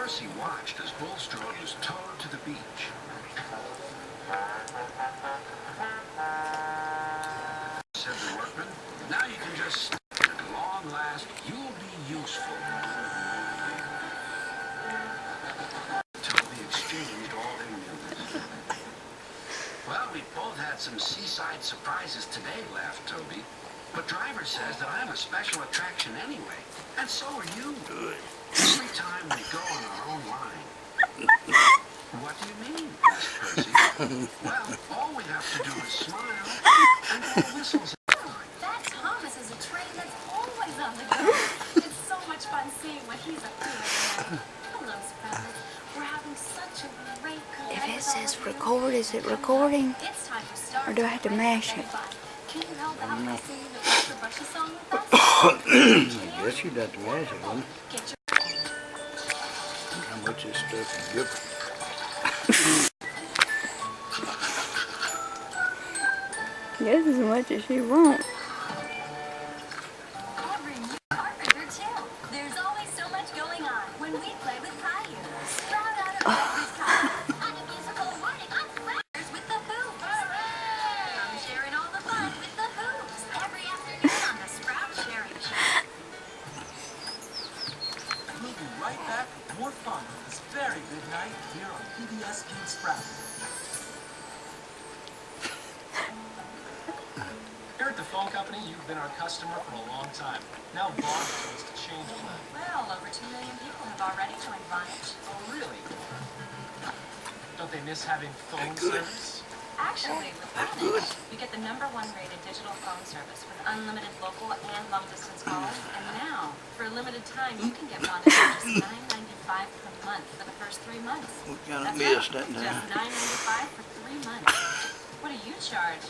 Percy watched as Bulstrode was towed to the beach. Said the workman, now you can just at long last, you'll be useful. Toby exchanged all their news. Well, we both had some seaside surprises today, laughed Toby. But Driver says that I'm a special attraction anyway. And so are you. Every time we go on our own line. What do you mean? Asked Percy. Well, all we have to do is smile and blow whistles. That Thomas is a train that's always on the go. It's so much fun seeing what he's up to every night. Hello, Sprouts. We're having such a great If it says record, is it recording? It's time to start. Or do I have to mash it? Can you help out by singing the Buster Bushy song with us? I guess you'd have to measure one. Get your How much this stuff is good. Guess as much as you want. every new carpenter too. There's always so much going on when we play with Caillou. Sprout out of bed with Caillou. On a musical morning on Flowers with the Hoops. Come sharing all the fun with the Hoops. Every afternoon on the Sprout Sharing Show. We'll be right back with more fun on this very good night here on PBS Kids Sprout. Here at the phone company, you've been our customer for a long time. Now Vonage wants to change all that. Well, over 2 million people have already joined Vonage. Oh, really? Don't they miss having phone service? Actually, with Vonage, you get the #1 rated digital phone service with unlimited local and long-distance calls. And now, for a limited time, you can get Vonage for just $9.95 per month for the first 3 months. We kind of That's missed right, that now. just $9.95 for 3 months. What do you charge?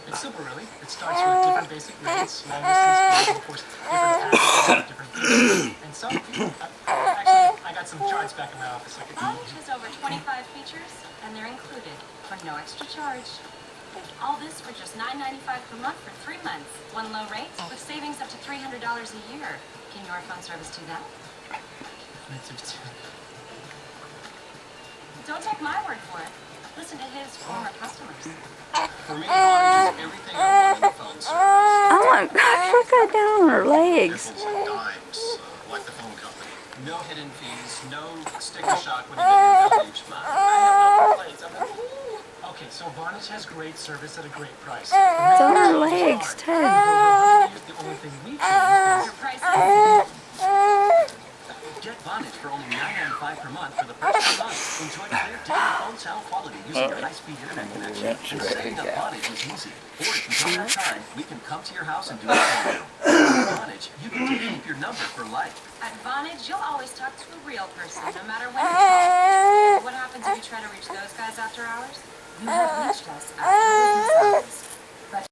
It's simple, really. It starts with different basic rates, long distance, of course, different packages, different features. And some people, actually, I got some charts back in my office. I could Vonage has over 25 features, and they're included for no extra charge. All this for just $9.95 per month for 3 months. One low rate with savings up to $300 a year. Can your phone service do that? Don't take my word for it. Listen to his former customers. For me, Vonage is everything I want in the phone service. Oh my gosh, look at down on her legs. Nickels and dimes, like the phone company. No hidden fees, no sticker shock when you get your bill each month. I have no complaints. Okay, so Vonage has great service at a great price. It's on her legs too. The only thing we change Your price is Get Vonage for only $9.95 per month for the first 2 months. Enjoy clear, digital phone sound quality using your high-speed internet connection. And setting up Vonage is easy. Or if you don't have time, we can come to your house and do it for you. With Vonage, you can keep your number for life. At Vonage, you'll always talk to a real person, no matter when you call. What happens if you try to reach those guys after hours? You have reached us after business hours.